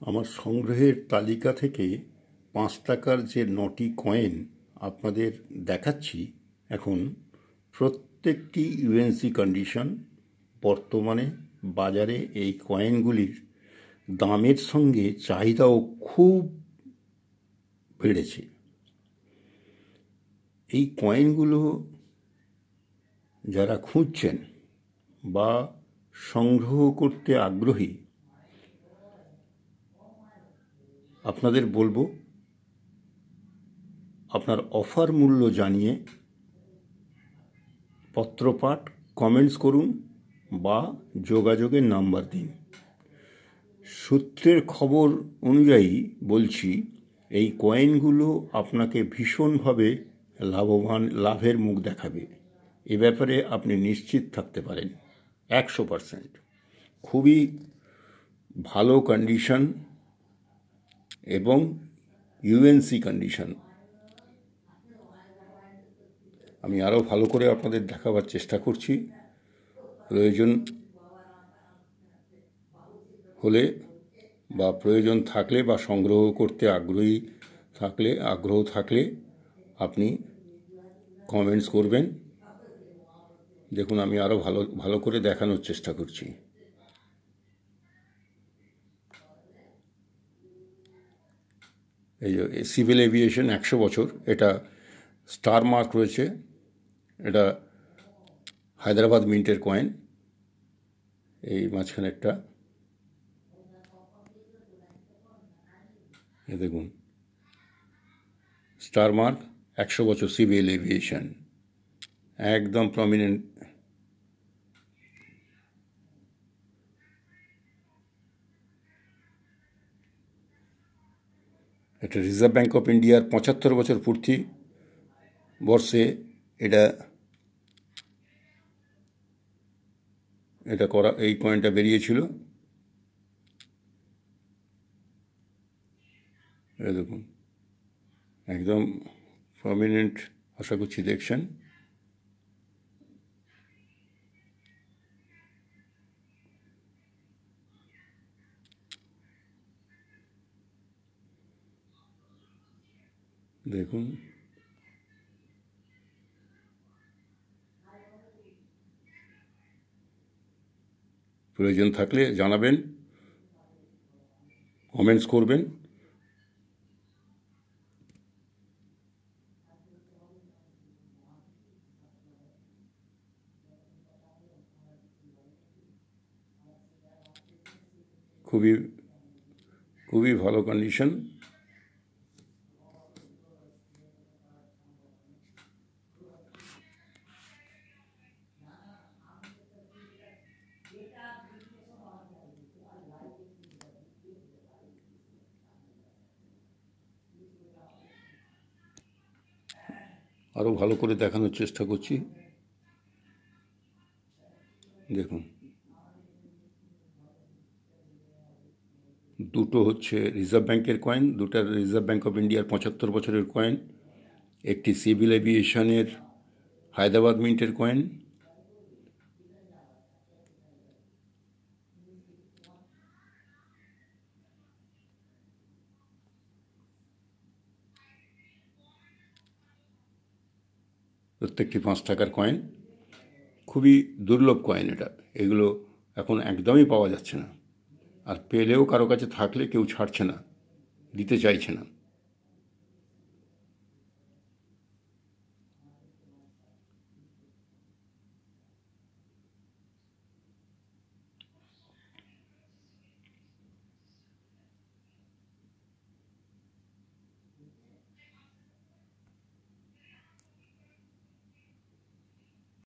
আমার সংগ্রহের তালিকা থেকে 5 টাকার যে 9টি কয়েন আপনাদের দেখাচ্ছি এখন, প্রত্যেকটি ইউএনসি কন্ডিশন। বর্তমানে বাজারে এই কয়েনগুলির দামের সঙ্গে চাহিদাও খুব বেড়েছে। এই কয়েনগুলো যারা খুঁজছেন বা সংগ্রহ করতে আগ্রহী, আপনাদের বলবো আপনার অফার মূল্য জানিয়ে পত্রপাঠ, কমেন্টস করুন বা যোগাযোগের নাম্বার দিন। সূত্রের খবর অনুযায়ী বলছি, এই কয়েনগুলো আপনাকে ভীষণভাবে লাভের মুখ দেখাবে। এ ব্যাপারে আপনি নিশ্চিত থাকতে পারেন 100%। খুবই ভালো কন্ডিশন এবং ইউএনসি কন্ডিশন। আমি আরও ভালো করে আপনাদের দেখাবার চেষ্টা করছি। প্রয়োজন হলে বা প্রয়োজন থাকলে বা সংগ্রহ করতে আগ্রহ থাকলে আপনি কমেন্টস করবেন। দেখুন, আমি আরও ভালো করে দেখানোর চেষ্টা করছি। এই যে সিভিল এভিয়েশন 100 বছর, এটা স্টার মার্ক রয়েছে। এটা হায়দ্রাবাদ মিন্টের কয়েন। এই মাঝখানেরটা দেখুন, স্টার মার্ক 100 বছর সিভিল এভিয়েশন, একদম প্রমিনেন্ট। এটা রিজার্ভ ব্যাঙ্ক অফ ইন্ডিয়ার 75 বছর পূর্তি বর্ষে এটা করা, এই কয়েনটা বেরিয়েছিল। দেখুন, একদম প্রমিনেন্ট। আশা করছি দেখছেন। দেখুন, প্রয়োজন থাকলে জানাবেন, কমেন্টস করবেন। খুবই ভালো কন্ডিশন। আরও ভালো করে দেখানোর চেষ্টা করছি। দেখুন, দুটো হচ্ছে রিজার্ভ ব্যাঙ্কের কয়েন, দুটা রিজার্ভ ব্যাঙ্ক অফ ইন্ডিয়ার 75 বছরের কয়েন, একটি সিভিল এভিয়েশনের হায়দ্রাবাদ মিন্টের কয়েন। প্রত্যেকটি 5 টাকার কয়েন। খুবই দুর্লভ কয়েন এগুলো এখন একদমই পাওয়া যাচ্ছে না। আর পেলেও কারো কাছে থাকলে কেউ ছাড়ছে না, দিতে চাইছে না।